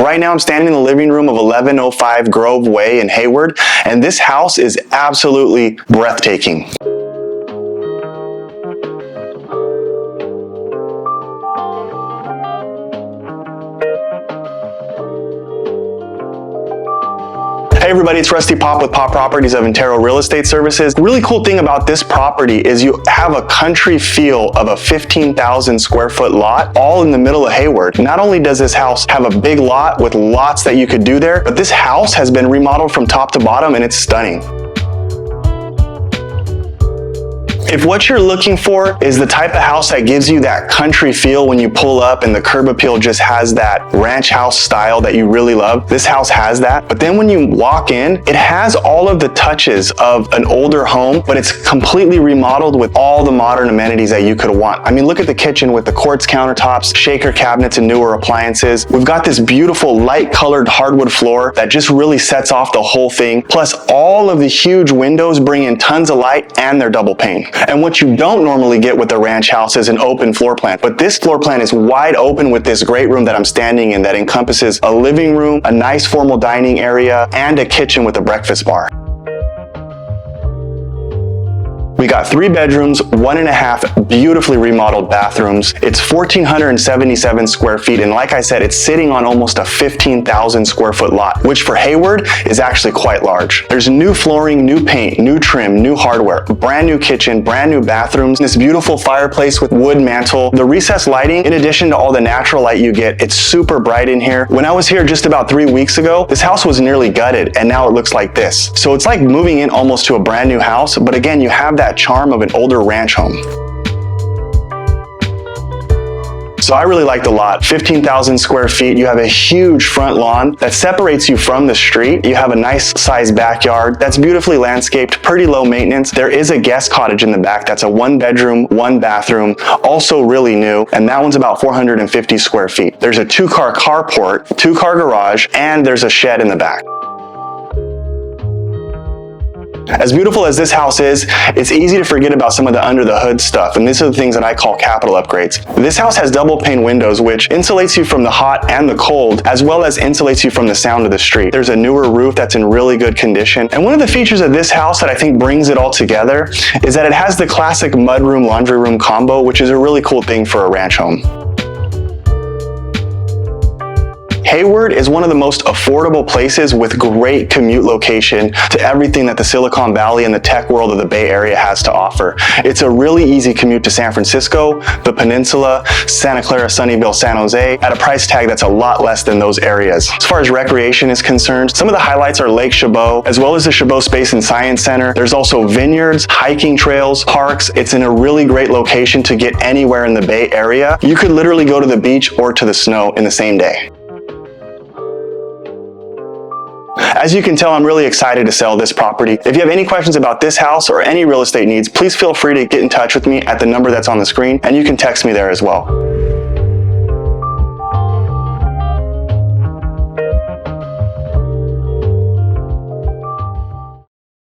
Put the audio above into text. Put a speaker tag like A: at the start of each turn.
A: Right now I'm standing in the living room of 1105 Grove Way in Hayward, and this house is absolutely breathtaking. Hey everybody, it's Rusty Pop with Pop Properties of Antero Real Estate Services. The really cool thing about this property is you have a country feel of a 15,000 square foot lot all in the middle of Hayward. Not only does this house have a big lot with lots that you could do there, but this house has been remodeled from top to bottom and it's stunning. If what you're looking for is the type of house that gives you that country feel when you pull up and the curb appeal just has that ranch house style that you really love, this house has that. But then when you walk in, it has all of the touches of an older home, but it's completely remodeled with all the modern amenities that you could want. I mean, look at the kitchen with the quartz countertops, shaker cabinets, and newer appliances. We've got this beautiful light colored hardwood floor that just really sets off the whole thing. Plus all of the huge windows bring in tons of light and they're double pane. And what you don't normally get with a ranch house is an open floor plan. But this floor plan is wide open with this great room that I'm standing in that encompasses a living room, a nice formal dining area, and a kitchen with a breakfast bar. We got 3 bedrooms, 1.5 beautifully remodeled bathrooms. It's 1,477 square feet, and like I said, it's sitting on almost a 15,000 square foot lot, which for Hayward is actually quite large. There's new flooring, new paint, new trim, new hardware, brand new kitchen, brand new bathrooms, this beautiful fireplace with wood mantle. The recessed lighting, in addition to all the natural light you get, it's super bright in here. When I was here just about 3 weeks ago, this house was nearly gutted, and now it looks like this. So it's like moving in almost to a brand new house, but again, you have that charm of an older ranch home. So I really like the lot. 15,000 square feet. You have a huge front lawn that separates you from the street. You have a nice sized backyard that's beautifully landscaped, pretty low maintenance. There is a guest cottage in the back that's a 1 bedroom, 1 bathroom, also really new, and that one's about 450 square feet. There's a 2-car carport, 2-car garage, and there's a shed in the back. As beautiful as this house is, it's easy to forget about some of the under the hood stuff, and these are the things that I call capital upgrades. This house has double pane windows, which insulates you from the hot and the cold, as well as insulates you from the sound of the street. There's a newer roof that's in really good condition, and one of the features of this house that I think brings it all together is that it has the classic mudroom laundry room combo, which is a really cool thing for a ranch home. Hayward is one of the most affordable places with great commute location to everything that the Silicon Valley and the tech world of the Bay Area has to offer. It's a really easy commute to San Francisco, the Peninsula, Santa Clara, Sunnyvale, San Jose at a price tag that's a lot less than those areas. As far as recreation is concerned, some of the highlights are Lake Chabot, as well as the Chabot Space and Science Center. There's also vineyards, hiking trails, parks. It's in a really great location to get anywhere in the Bay Area. You could literally go to the beach or to the snow in the same day. As you can tell, I'm really excited to sell this property. If you have any questions about this house or any real estate needs, please feel free to get in touch with me at the number that's on the screen, and you can text me there as well.